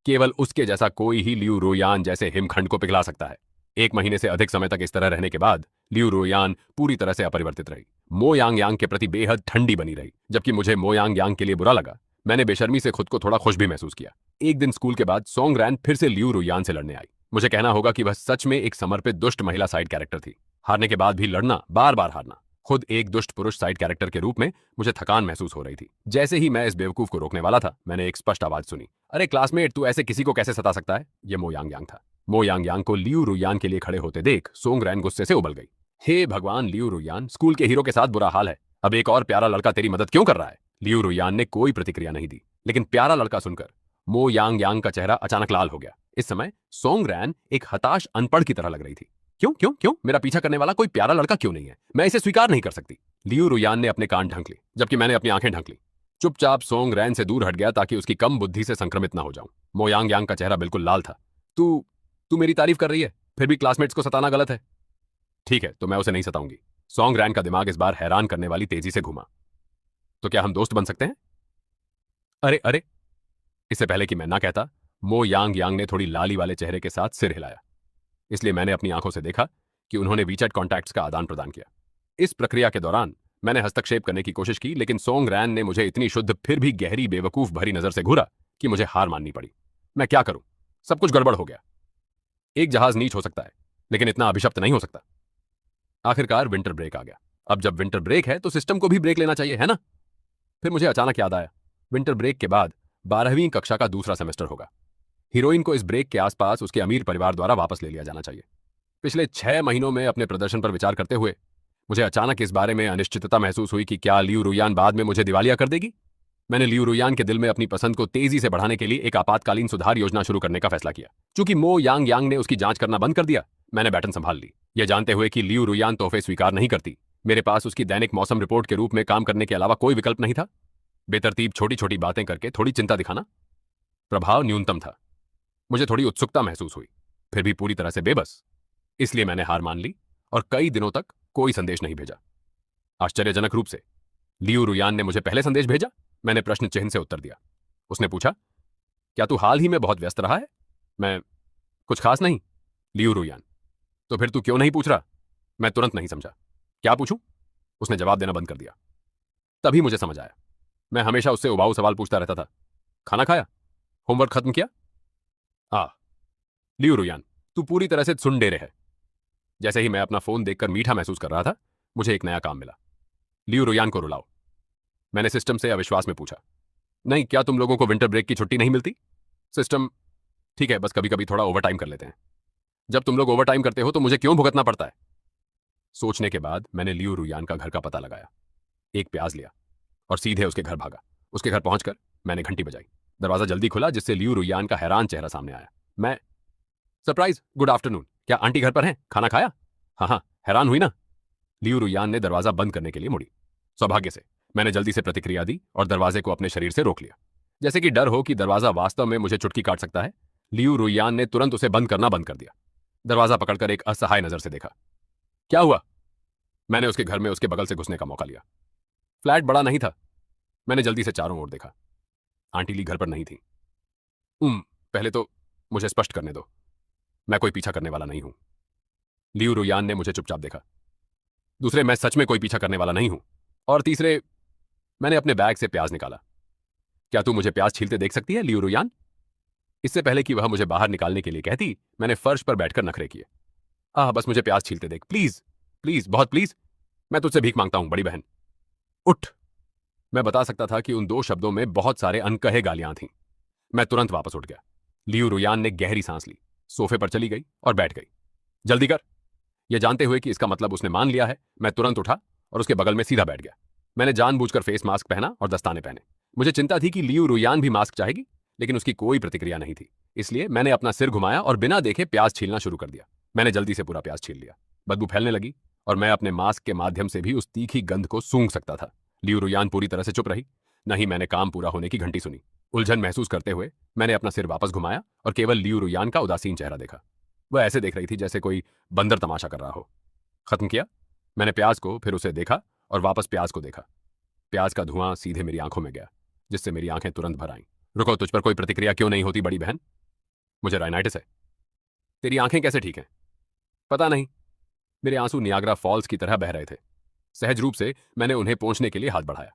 केवल उसके जैसा कोई ही लियू रुयान जैसे हिमखंड को पिघला सकता है। 1 महीने से अधिक समय तक इस तरह रहने के बाद लियू रुयान पूरी तरह से अपरिवर्तित रही। मो यांग यांग के प्रति बेहद ठंडी बनी रही, जबकि मुझे मो यांग यांग के लिए बुरा लगा। मैंने बेशर्मी से खुद को थोड़ा खुश भी महसूस किया। एक दिन स्कूल के बाद सोंग रैन फिर से लियू रुयान से लड़ने आई। मुझे कहना होगा कि वह सच में एक समर्पित दुष्ट महिला साइड कैरेक्टर थी। हारने के बाद भी लड़ना, बार बार हारना, खुद एक दुष्ट पुरुष साइड कैरेक्टर के रूप में मुझे थकान महसूस हो रही थी। जैसे ही मैं इस बेवकूफ को रोकने वाला था, मैंने एक स्पष्ट आवाज सुनी, अरे क्लासमेट, तू ऐसे किसी को कैसे सता सकता है? यह मो यांग यांग था। मो यांग यांग को लियू रुयान के लिए खड़े होते देख सोंग रैन गुस्से से उबल गई। हे भगवान लियू रुयान, स्कूल के हीरो के साथ बुरा हाल है। अब एक और प्यारा लड़का तेरी मदद क्यों कर रहा है? लियू रुयान ने कोई प्रतिक्रिया नहीं दी, लेकिन प्यारा लड़का सुनकर मो यांग यांग का चेहरा अचानक लाल हो गया। इस समय सोंग रैन एक हताश अनपढ़ की तरह लग रही थी। क्यों क्यों क्यों? मेरा पीछा करने वाला कोई प्यारा लड़का क्यों नहीं है? मैं इसे स्वीकार नहीं कर सकती। लियू रुयान ने अपने कान ढंक ली, जबकि मैंने अपनी आंखें ढंक ली। चुपचाप सोंग रैन से दूर हट गया ताकि उसकी कम बुद्धि से संक्रमित ना हो जाऊं। मो यांग यांग का चेहरा बिल्कुल लाल था। तू तू मेरी तारीफ कर रही है, फिर भी क्लासमेट्स को सताना गलत है। ठीक है, तो मैं उसे नहीं सताऊंगी। सोंग रैन का दिमाग इस बार हैरान करने वाली तेजी से घुमा। तो क्या हम दोस्त बन सकते हैं? अरे अरे, इससे पहले कि मैं ना कहता, मो यांग यांग ने थोड़ी लाली वाले चेहरे के साथ सिर हिलाया। इसलिए मैंने अपनी आंखों से देखा कि उन्होंने वीचैट कॉन्टैक्ट्स का आदान प्रदान किया। इस प्रक्रिया के दौरान मैंने हस्तक्षेप करने की कोशिश की, लेकिन सोंग रैन ने मुझे इतनी शुद्ध फिर भी गहरी बेवकूफ भरी नजर से घूरा कि मुझे हार माननी पड़ी। मैं क्या करूं? सब कुछ गड़बड़ हो गया। एक जहाज नीच हो सकता है, लेकिन इतना अभिशप्त नहीं हो सकता। आखिरकार विंटर ब्रेक आ गया। अब जब विंटर ब्रेक है तो सिस्टम को भी ब्रेक लेना चाहिए, है ना? फिर मुझे अचानक याद आया, विंटर ब्रेक के बाद 12वीं कक्षा का दूसरा सेमेस्टर होगा। हीरोइन को इस ब्रेक के आसपास उसके अमीर परिवार द्वारा वापस ले लिया जाना चाहिए। पिछले 6 महीनों में अपने प्रदर्शन पर विचार करते हुए मुझे अचानक इस बारे में अनिश्चितता महसूस हुई कि क्या लियू रुयान बाद में मुझे दिवालिया कर देगी। मैंने लियू रुयान के दिल में अपनी पसंद को तेजी से बढ़ाने के लिए एक आपातकालीन सुधार योजना शुरू करने का फैसला किया। चूंकि मो यांग यांग ने उसकी जांच करना बंद कर दिया, मैंने बैटन संभाल ली, यह जानते हुए कि लियू रुयान तोहफे स्वीकार नहीं करती। मेरे पास उसकी दैनिक मौसम रिपोर्ट के रूप में काम करने के अलावा कोई विकल्प नहीं था। बेतरतीब छोटी छोटी बातें करके थोड़ी चिंता दिखाना प्रभाव न्यूनतम था। मुझे थोड़ी उत्सुकता महसूस हुई, फिर भी पूरी तरह से बेबस। इसलिए मैंने हार मान ली और कई दिनों तक कोई संदेश नहीं भेजा। आश्चर्यजनक रूप से लियू रुयान ने मुझे पहले संदेश भेजा। मैंने प्रश्न चिन्ह से उत्तर दिया। उसने पूछा, क्या तू हाल ही में बहुत व्यस्त रहा है? मैं, कुछ खास नहीं। लियू रुयान, तो फिर तू क्यों नहीं पूछ रहा? मैं तुरंत नहीं समझा। क्या पूछूं? उसने जवाब देना बंद कर दिया। तभी मुझे समझ आया, मैं हमेशा उससे उबाऊ सवाल पूछता रहता था। खाना खाया? होमवर्क खत्म किया? आ लियू रुयान, तू पूरी तरह से सुनडेरे है। जैसे ही मैं अपना फोन देखकर मीठा महसूस कर रहा था, मुझे एक नया काम मिला। लियू रुयान को रुलाओ। मैंने सिस्टम से अविश्वास में पूछा। नहीं, क्या तुम लोगों को विंटर ब्रेक की छुट्टी नहीं मिलती? सिस्टम, ठीक है, बस कभी कभी थोड़ा ओवर टाइम कर लेते हैं। जब तुम लोग ओवर टाइम करते हो तो मुझे क्यों भुगतना पड़ता है? सोचने के बाद मैंने लियू रुयान का घर का पता लगाया, एक प्याज लिया और सीधे उसके घर भागा। उसके घर पहुंचकर मैंने घंटी बजाई। दरवाजा जल्दी खुला, जिससे लियू रुयान का हैरान चेहरा सामने आया। मैं, सरप्राइज, गुड आफ्टरनून, क्या आंटी घर पर हैं? खाना खाया? हाँ हाँ, हैरान हुई ना? लियू रुयान ने दरवाजा बंद करने के लिए मुड़ी। सौभाग्य से मैंने जल्दी से प्रतिक्रिया दी और दरवाजे को अपने शरीर से रोक लिया, जैसे कि डर हो कि दरवाजा वास्तव में मुझे चुटकी काट सकता है। लियू रुयान ने तुरंत उसे बंद करना बंद कर दिया। दरवाजा पकड़कर एक असहाय नजर से देखा। क्या हुआ? मैंने उसके घर में उसके बगल से घुसने का मौका लिया। फ्लैट बड़ा नहीं था। मैंने जल्दी से चारों ओर देखा। आंटी ली घर पर नहीं थी। पहले तो मुझे स्पष्ट करने दो, मैं कोई पीछा करने वाला नहीं हूं। लियू रुयान ने मुझे चुपचाप देखा। दूसरे, मैं सच में कोई पीछा करने वाला नहीं हूं। और तीसरे, मैंने अपने बैग से प्याज निकाला। क्या तू मुझे प्याज छीलते देख सकती है, लियू रुयान? इससे पहले कि वह मुझे बाहर निकालने के लिए कहती, मैंने फर्श पर बैठकर नखरे किए। बस मुझे प्याज छीलते देख, प्लीज प्लीज, बहुत प्लीज। मैं तुझसे भीख मांगता हूं, बड़ी बहन, उठ। मैं बता सकता था कि उन 2 शब्दों में बहुत सारे अनकहे गालियां थीं। मैं तुरंत वापस उठ गया। लियू रुयान ने गहरी सांस ली, सोफे पर चली गई और बैठ गई। जल्दी कर। यह जानते हुए कि इसका मतलब उसने मान लिया है, मैं तुरंत उठा और उसके बगल में सीधा बैठ गया। मैंने जानबूझकर फेस मास्क पहना और दस्ताने पहने। मुझे चिंता थी कि लियू रुयान भी मास्क चाहेगी, लेकिन उसकी कोई प्रतिक्रिया नहीं थी। इसलिए मैंने अपना सिर घुमाया और बिना देखे प्याज छीलना शुरू कर दिया। मैंने जल्दी से पूरा प्याज छील लिया। बदबू फैलने लगी और मैं अपने मास्क के माध्यम से भी उस तीखी गंध को सूंघ सकता था। लियू रुयान पूरी तरह से चुप रही। न ही मैंने काम पूरा होने की घंटी सुनी। उलझन महसूस करते हुए मैंने अपना सिर वापस घुमाया और केवल लियू रुयान का उदासीन चेहरा देखा। वह ऐसे देख रही थी जैसे कोई बंदर तमाशा कर रहा हो। खत्म किया? मैंने प्याज को, फिर उसे देखा और वापस प्याज को देखा। प्याज का धुआं सीधे मेरी आंखों में गया, जिससे मेरी आंखें तुरंत भर आईं। रुको, तुझ पर कोई प्रतिक्रिया क्यों नहीं होती, बड़ी बहन? मुझे राइनाइटिस है। तेरी आंखें कैसे ठीक हैं? पता नहीं, मेरे आंसू नियाग्रा फॉल्स की तरह बह रहे थे। सहज रूप से मैंने उन्हें पोंछने के लिए हाथ बढ़ाया।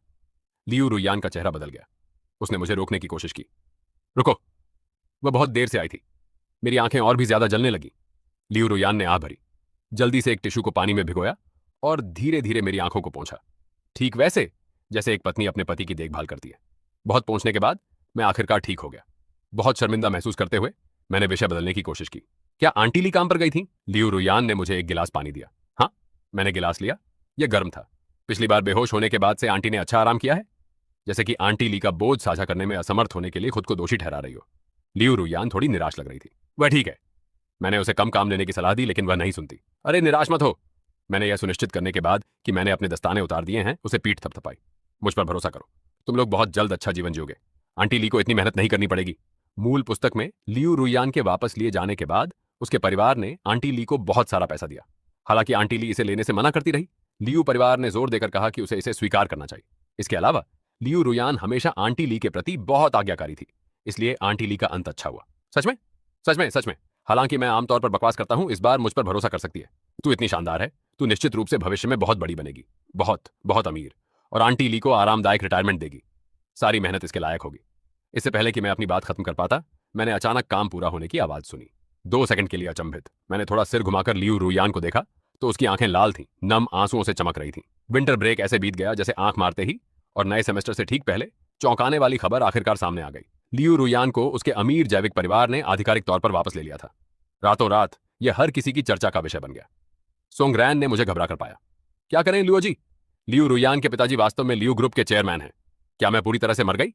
लियू रुयान का चेहरा बदल गया। उसने मुझे रोकने की कोशिश की। रुको। वह बहुत देर से आई थी। मेरी आंखें और भी ज्यादा जलने लगी। लियू रुयान ने आह भरी, जल्दी से एक टिश्यू को पानी में भिगोया और धीरे धीरे मेरी आंखों को पोंछा, ठीक वैसे जैसे एक पत्नी अपने पति की देखभाल करती है। बहुत पोंछने के बाद मैं आखिरकार ठीक हो गया। बहुत शर्मिंदा महसूस करते हुए मैंने विषय बदलने की कोशिश की। क्या आंटी ली काम पर गई थी? लियू रुयान ने मुझे एक गिलास पानी दिया। हाँ, मैंने गिलास लिया। यह गर्म था। पिछली बार बेहोश होने के बाद से आंटी ने अच्छा आराम किया है, जैसे कि आंटी ली का बोझ साझा करने में असमर्थ होने के लिए खुद को दोषी ठहरा रही हो। लियू रुयान थोड़ी निराश लग रही थी। वह ठीक है। मैंने उसे कम काम लेने की सलाह दी, लेकिन वह नहीं सुनती। अरे निराश मत हो। मैंने यह सुनिश्चित करने के बाद कि मैंने अपने दस्ताने उतार दिए हैं, उसे पीठ थपथपाई। मुझ पर भरोसा करो, तुम लोग बहुत जल्द अच्छा जीवन जियोगे। आंटी ली को इतनी मेहनत नहीं करनी पड़ेगी। मूल पुस्तक में लियू रुयान के वापस लिए जाने के बाद उसके परिवार ने आंटी ली को बहुत सारा पैसा दिया। हालांकि आंटी ली इसे लेने से मना करती रही। लियू परिवार ने जोर देकर कहा कि उसे इसे स्वीकार करना चाहिए। इसके अलावा लियू रुयान हमेशा आंटी ली के प्रति बहुत आज्ञाकारी थी, इसलिए आंटी ली का अंत अच्छा हुआ। सच में, सच में, सच में। हालांकि मैं आमतौर पर बकवास करता हूं, इस बार मुझ पर भरोसा कर सकती है। तू इतनी शानदार है, तू निश्चित रूप से भविष्य में बहुत बड़ी बनेगी, बहुत बहुत अमीर, और आंटी ली को आरामदायक रिटायरमेंट देगी। सारी मेहनत इसके लायक होगी। इससे पहले कि मैं अपनी बात खत्म कर पाता, मैंने अचानक काम पूरा होने की आवाज सुनी। 2 सेकंड के लिए अचंभित मैंने थोड़ा सिर घुमाकर लियू रुयान को देखा तो उसकी आंखें लाल थीं, नम आंसुओं से चमक रही थीं। विंटर ब्रेक ऐसे बीत गया जैसे आंख मारते ही, और नए सेमेस्टर से ठीक पहले चौंकाने वाली खबर आखिरकार सामने आ गई। लियू रुयान को उसके अमीर जैविक परिवार ने आधिकारिक तौर पर वापस ले लिया था। रातों रात यह हर किसी की चर्चा का विषय बन गया। सोंगरैन ने मुझे घबरा कर पाया। क्या करें लियो जी? लियू रुयान के पिताजी वास्तव में लियू ग्रुप के चेयरमैन हैं। क्या मैं पूरी तरह से मर गई?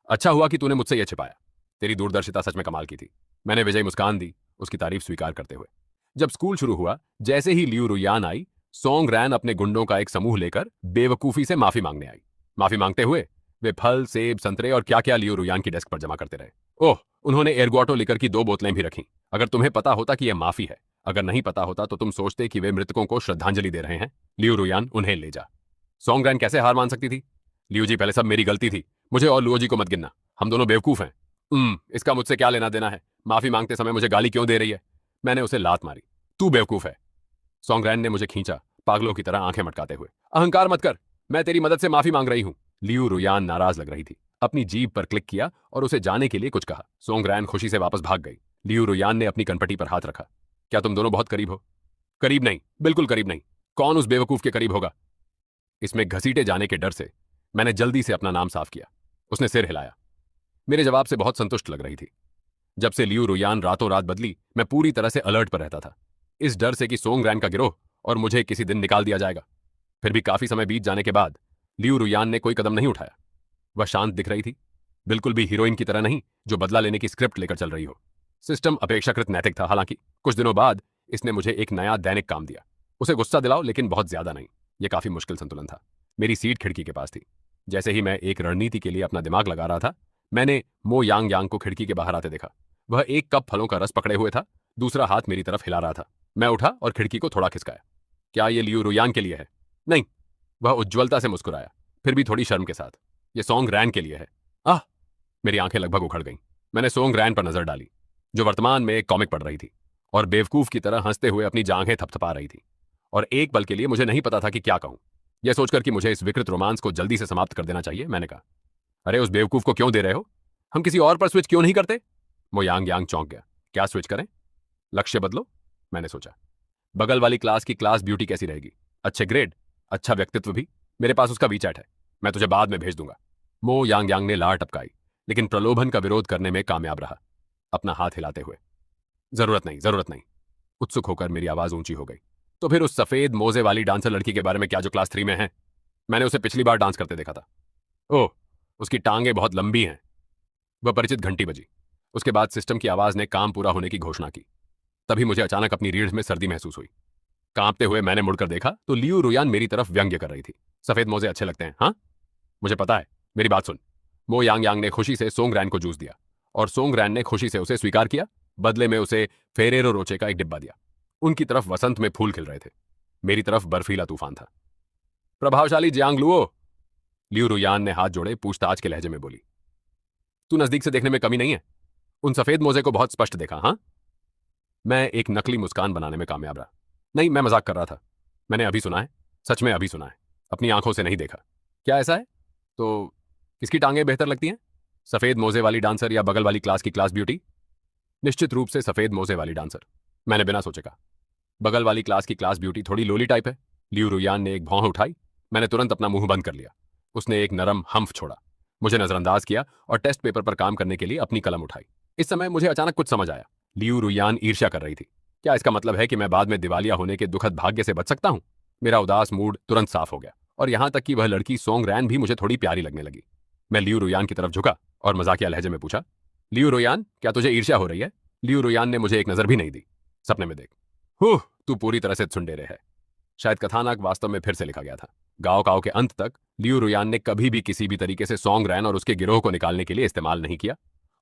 अच्छा हुआ कि तूने मुझसे यह छिपाया। तेरी दूरदर्शिता सच में कमाल की थी। मैंने विजयी मुस्कान दी, उसकी तारीफ स्वीकार करते हुए। जब स्कूल शुरू हुआ, जैसे ही लियू रुयान आई, सोंगरैन अपने गुंडों का एक समूह लेकर बेवकूफी से माफी मांगने आई। माफी मांगते हुए वे फल, सेब, संतरे और क्या क्या लियू रुयान की डेस्क पर जमा करते रहे। ओह, उन्होंने एरग्वाटो लिकर की 2 बोतलें भी रखीं। अगर तुम्हें पता होता कि यह माफी है, अगर नहीं पता होता तो तुम सोचते कि वे मृतकों को श्रद्धांजलि दे रहे हैं। लियू रुयान, उन्हें ले जा। सोंगरैन कैसे हार मान सकती थी? लियू जी, पहले सब मेरी गलती थी। मुझे और लुओ जी को मत गिनना, हम दोनों बेवकूफ हैं। इसका मुझसे क्या लेना देना है? माफी मांगते समय मुझे गाली क्यों दे रही है? मैंने उसे लात मारी। तू बेवकूफ है। सोंगरैन ने मुझे खींचा, पागलों की तरह आंखें मटकाते हुए। अहंकार मत कर, मैं तेरी मदद से माफी मांग रही हूं। लियू रुयान नाराज लग रही थी। अपनी जीभ पर क्लिक किया और उसे जाने के लिए कुछ कहा। सोंगरैन खुशी से वापस भाग गई। लियू रुयान ने अपनी कनपटी पर हाथ रखा। क्या तुम दोनों बहुत करीब हो? करीब नहीं, बिल्कुल करीब नहीं। कौन उस बेवकूफ के करीब होगा? इसमें घसीटे जाने के डर से मैंने जल्दी से अपना नाम साफ किया। उसने सिर हिलाया। मेरे जवाब से बहुत संतुष्ट लग रही थी। जब से लियू रुयान रातों रात बदली, मैं पूरी तरह से अलर्ट पर रहता था, इस डर से कि सोंगरैन का गिरोह और मुझे किसी दिन निकाल दिया जाएगा। फिर भी काफी समय बीत जाने के बाद लियू रुयान ने कोई कदम नहीं उठाया। वह शांत दिख रही थी, बिल्कुल भी हीरोइन की तरह नहीं जो बदला लेने की स्क्रिप्ट लेकर चल रही हो। सिस्टम अपेक्षाकृत नैतिक था। हालांकि कुछ दिनों बाद इसने मुझे एक नया दैनिक काम दिया। उसे गुस्सा दिलाओ, लेकिन बहुत ज्यादा नहीं। यह काफी मुश्किल संतुलन था। मेरी सीट खिड़की के पास थी। जैसे ही मैं एक रणनीति के लिए अपना दिमाग लगा रहा था, मैंने मो यांग यांग को खिड़की के बाहर आते देखा। वह एक कप फलों का रस पकड़े हुए था, दूसरा हाथ मेरी तरफ हिला रहा था। मैं उठा और खिड़की को थोड़ा खिसकाया। क्या यह लियू रुयान के लिए है? नहीं। वह उज्ज्वलता से मुस्कुराया, फिर भी थोड़ी शर्म के साथ। यह सोंगरैन के लिए है। आह! मेरी आंखें लगभग उखड़ गईं। मैंने सोंगरैन पर नजर डाली, जो वर्तमान में एक कॉमिक पढ़ रही थी और बेवकूफ की तरह हंसते हुए अपनी जांघें थपथपा रही थी। और एक पल के लिए मुझे नहीं पता था कि क्या कहूं। यह सोचकर कि मुझे इस विकृत रोमांस को जल्दी से समाप्त कर देना चाहिए, मैंने कहा, अरे उस बेवकूफ को क्यों दे रहे हो? हम किसी और पर स्विच क्यों नहीं करते? वो यांग यांग चौंक गया। क्या स्विच करें? लक्ष्य बदलो, मैंने सोचा। बगल वाली क्लास की क्लास ब्यूटी कैसी रहेगी? अच्छे ग्रेड, अच्छा व्यक्तित्व भी। मेरे पास उसका वीचैट है, मैं तुझे बाद में भेज दूंगा। मो यांग यांग ने लार टपकाई, लेकिन प्रलोभन का विरोध करने में कामयाब रहा, अपना हाथ हिलाते हुए। जरूरत नहीं, जरूरत नहीं। उत्सुक होकर मेरी आवाज ऊंची हो गई। तो फिर उस सफेद मोजे वाली डांसर लड़की के बारे में क्या, जो क्लास 3 में है? मैंने उसे पिछली बार डांस करते देखा था। ओह, उसकी टांगें बहुत लंबी हैं। वह परिचित घंटी बजी। उसके बाद सिस्टम की आवाज ने काम पूरा होने की घोषणा की। तभी मुझे अचानक अपनी रीढ़ में सर्दी महसूस हुई। कांपते हुए मैंने मुड़कर देखा तो लियू रुयान मेरी तरफ व्यंग्य कर रही थी। सफेद मोजे अच्छे लगते हैं, हाँ? मुझे पता है, मेरी बात सुन। मो यांग यांग ने खुशी से सोंगरैन को जूस दिया और सोंगरैन ने खुशी से उसे स्वीकार किया। बदले में उसे फेरेरो रोचे का एक डिब्बा दिया। उनकी तरफ वसंत में फूल खिल रहे थे, मेरी तरफ बर्फीला तूफान था। प्रभावशाली जियांग लुओ, लियू रुयान ने हाथ जोड़े पूछताछ के लहजे में बोली। तू नजदीक से देखने में कमी नहीं है। उन सफेद मोजे को बहुत स्पष्ट देखा, हाँ? मैं एक नकली मुस्कान बनाने में कामयाब रहा। नहीं, मैं मजाक कर रहा था। मैंने अभी सुना है, सच में अभी सुना है, अपनी आंखों से नहीं देखा। क्या ऐसा है? तो किसकी टांगें बेहतर लगती हैं? सफेद मोजे वाली डांसर या बगल वाली क्लास की क्लास ब्यूटी? निश्चित रूप से सफेद मोजे वाली डांसर, मैंने बिना सोचे कहा। बगल वाली क्लास की क्लास ब्यूटी थोड़ी लोली टाइप है। लियू रुयान ने एक भौं उठाई। मैंने तुरंत अपना मुंह बंद कर लिया। उसने एक नरम हम्फ छोड़ा, मुझे नजरअंदाज किया और टेस्ट पेपर पर काम करने के लिए अपनी कलम उठाई। इस समय मुझे अचानक कुछ समझ आया। लियू रुयान ईर्ष्या कर रही थी। क्या इसका मतलब है कि मैं बाद में दिवालिया होने के दुखद भाग्य से बच सकता हूं? मेरा उदास मूड तुरंत साफ हो गया और यहां तक कि वह लड़की सोंग रैन भी मुझे थोड़ी प्यारी लगने लगी। मैं लियू रुयान की तरफ झुका और मजाकिया लहजे में पूछा, लियू रुयान, क्या तुझे ईर्ष्या हो रही है? लियू रुयान ने मुझे एक नजर भी नहीं दी। सपने में देख। हुह, तू पूरी तरह से सुंडेरे है। शायद कथानक वास्तव में फिर से लिखा गया था। गांव काव के अंत तक लियू रुयान ने कभी भी किसी भी तरीके से सोंग रैन और उसके गिरोह को निकालने के लिए इस्तेमाल नहीं किया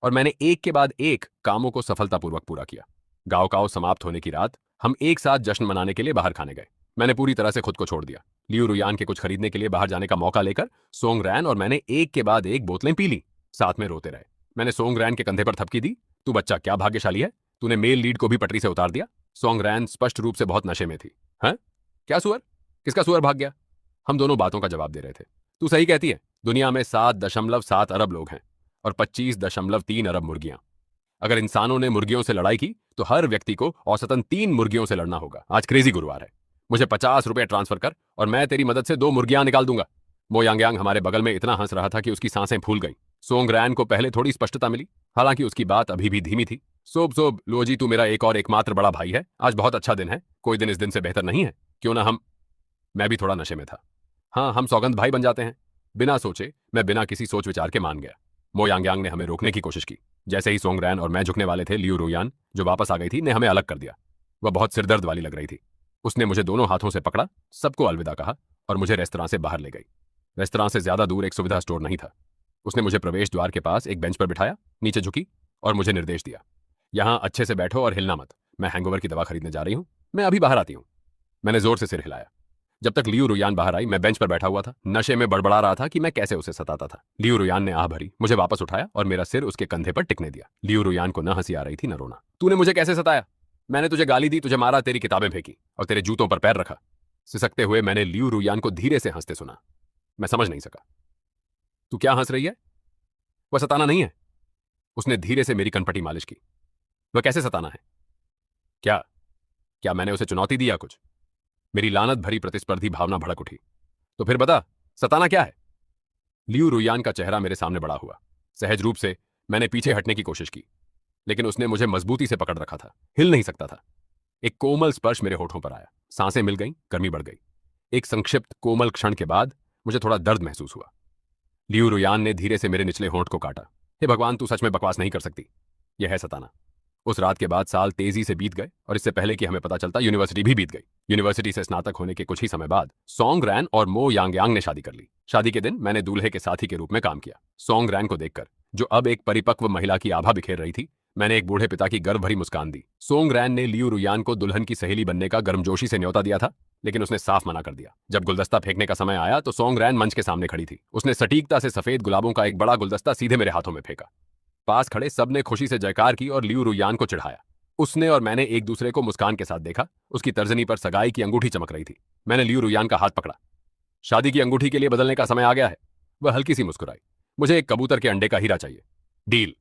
और मैंने एक के बाद एक कामों को सफलतापूर्वक पूरा किया। गांव काव समाप्त होने की रात हम एक साथ जश्न मनाने के लिए बाहर खाने गए। मैंने पूरी तरह से खुद को छोड़ दिया। लियू रुयान के कुछ खरीदने के लिए बाहर जाने का मौका लेकर सोंग रैन और मैंने एक के बाद एक बोतलें पी ली। साथ में रोते रहे। मैंने सोंग रैन के कंधे पर थपकी दी। तू बच्चा क्या भाग्यशाली है, तूने मेल लीड को भी पटरी से उतार दिया। सोंग रैन स्पष्ट रूप से बहुत नशे में थी। हैं? क्या सुअर? किसका सुअर भाग गया? हम दोनों बातों का जवाब दे रहे थे। तू सही कहती है, दुनिया में 7.7 अरब लोग हैं और 25.3 अरब मुर्गियां। अगर इंसानों ने मुर्गियों से लड़ाई की तो हर व्यक्ति को औसतन 3 मुर्गियों से लड़ना होगा। आज क्रेजी गुरुवार है। मुझे 50 रुपए ट्रांसफर कर और मैं तेरी मदद से 2 मुर्गियां निकाल दूंगा। मो यांग हमारे बगल में इतना हंस रहा था कि उसकी सांसें फूल गईं। सोंग रैन को पहले थोड़ी स्पष्टता मिली, हालांकि उसकी बात अभी भी धीमी थी। सोब सोब लोजी, तू मेरा एक और एकमात्र बड़ा भाई है। आज बहुत अच्छा दिन है। कोई दिन इस दिन से बेहतर नहीं है। क्यों ना हम। मैं भी थोड़ा नशे में था। हाँ, हम सौगंध भाई बन जाते हैं। बिना सोचे, मैं बिना किसी सोच विचार के मान गया। मो यांग ने हमें रोकने की कोशिश की। जैसे ही सोंग रैन और मैं झुकने वाले थे, लियू रुयान, जो वापस आ गई थी, ने हमें अलग कर दिया। वह बहुत सिरदर्द वाली लग रही थी। उसने मुझे दोनों हाथों से पकड़ा, सबको अलविदा कहा और मुझे रेस्तरां से बाहर ले गई। रेस्तरां से ज्यादा दूर एक सुविधा स्टोर नहीं था। उसने मुझे प्रवेश द्वार के पास एक बेंच पर बिठाया, नीचे झुकी और मुझे निर्देश दिया, यहां अच्छे से बैठो और हिलना मत। मैं हैंगओवर की दवा खरीदने जा रही हूं। मैं अभी बाहर आती हूं। मैंने जोर से सिर हिलाया। जब तक लियू रुयान बाहर आई, मैं बेंच पर बैठा हुआ था, नशे में बड़बड़ा रहा था कि मैं कैसे उसे सताता था। लियू रुयान ने आह भरी, मुझे वापस उठाया और मेरा सिर उसके कंधे पर टिकने दिया। लियू रुयान को न हंसी आ रही थी न रोना। तूने मुझे कैसे सताया? मैंने तुझे गाली दी, तुझे मारा, तेरी किताबें फेंकी और तेरे जूतों पर पैर रखा। सिसकते हुए मैंने लियू रुयान को धीरे से हंसते सुना। मैं समझ नहीं सका। तू क्या हंस रही है? वह सताना नहीं है। उसने धीरे से मेरी कनपटी मालिश की। वह कैसे सताना है? क्या क्या मैंने उसे चुनौती दी या कुछ? मेरी लानत भरी प्रतिस्पर्धी भावना भड़क उठी। तो फिर बता, सताना क्या है? लियू रुयान का चेहरा मेरे सामने बड़ा हुआ। सहज रूप से मैंने पीछे हटने की कोशिश की, लेकिन उसने मुझे मजबूती से पकड़ रखा था। हिल नहीं सकता था। एक कोमल स्पर्श मेरे होठों पर आया। सांसें मिल गईं, गर्मी बढ़ गई। एक संक्षिप्त कोमल क्षण के बाद मुझे थोड़ा दर्द महसूस हुआ। लियू रुयान ने धीरे से मेरे निचले होंठ को काटा। हे भगवान, तू सच में बकवास नहीं कर सकती। यह है सताना। उस रात के बाद साल तेजी से बीत गए और इससे पहले कि हमें पता चलता, यूनिवर्सिटी भी बीत गई। यूनिवर्सिटी से स्नातक होने के कुछ ही समय बाद सोंग रैन और मो यांग ने शादी कर ली। शादी के दिन मैंने दूल्हे के साथी के रूप में काम किया। सोंग रैन को देखकर, जो अब एक परिपक्व महिला की आभा बिखेर रही थी, मैंने एक बूढ़े पिता की गर्व भरी मुस्कान दी। सोंग रैन ने लियू रुयान को दुल्हन की सहेली बनने का गर्मजोशी से न्योता दिया था, लेकिन उसने साफ मना कर दिया। जब गुलदस्ता फेंकने का समय आया तो सोंग रैन मंच के सामने खड़ी थी। उसने सटीकता से सफेद गुलाबों का एक बड़ा गुलदस्ता सीधे मेरे हाथों में फेंका। पास खड़े सबने खुशी से जयकार की और लियू रुयान को चिढ़ाया। उसने और मैंने एक दूसरे को मुस्कान के साथ देखा। उसकी तर्जनी पर सगाई की अंगूठी चमक रही थी। मैंने लियू रुयान का हाथ पकड़ा। शादी की अंगूठी के लिए बदलने का समय आ गया है। वह हल्की सी मुस्कुराई। मुझे एक कबूतर के अंडे का हीरा चाहिए। डील।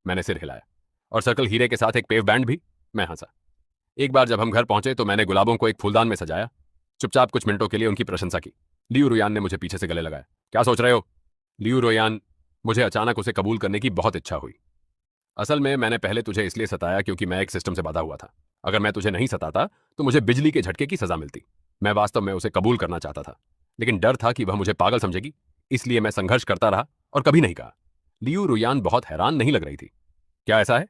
मैंने सिर हिलाया। और सर्कल हीरे के साथ एक पेव बैंड भी। मैं हंसा। एक बार जब हम घर पहुंचे तो मैंने गुलाबों को एक फूलदान में सजाया। चुपचाप कुछ मिनटों के लिए उनकी प्रशंसा की। लियू रुयान ने मुझे पीछे से गले लगाया। क्या सोच रहे हो? लियू रुयान। मुझे अचानक उसे कबूल करने की बहुत इच्छा हुई। असल में मैंने पहले तुझे इसलिए सताया क्योंकि मैं एक सिस्टम से बाधा हुआ था। अगर मैं तुझे नहीं सताता तो मुझे बिजली के झटके की सजा मिलती। मैं वास्तव में उसे कबूल करना चाहता था, लेकिन डर था कि वह मुझे पागल समझेगी, इसलिए मैं संघर्ष करता रहा और कभी नहीं कहा। लियू रुयान बहुत हैरान नहीं लग रही थी। क्या ऐसा है?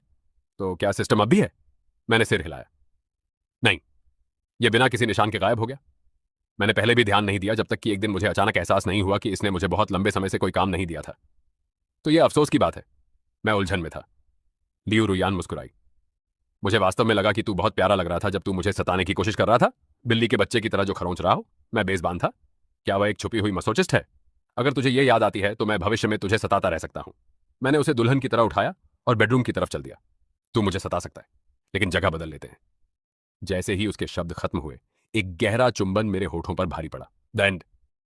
तो क्या सिस्टम अब भी है? मैंने सिर हिलाया। नहीं, यह बिना किसी निशान के गायब हो गया। मैंने पहले भी ध्यान नहीं दिया जब तक कि एक दिन मुझे अचानक एहसास नहीं हुआ कि इसने मुझे बहुत लंबे समय से कोई काम नहीं दिया था। तो यह अफसोस की बात है। मैं उलझन में था। लियू रुयान मुस्कुराई। मुझे वास्तव में लगा कि तू बहुत प्यारा लग रहा था जब तू मुझे सताने की कोशिश कर रहा था, बिल्ली के बच्चे की तरह जो खरोंच रहा हो। मैं बेज़बान था। क्या वह एक छुपी हुई मसोचिस्ट है? अगर तुझे यह याद आती है तो मैं भविष्य में तुझे सताता रह सकता हूं। मैंने उसे दुल्हन की तरह उठाया और बेडरूम की तरफ चल दिया। तू मुझे सता सकता है, लेकिन जगह बदल लेते हैं। जैसे ही उसके शब्द खत्म हुए, एक गहरा चुंबन मेरे होठों पर भारी पड़ा। The end.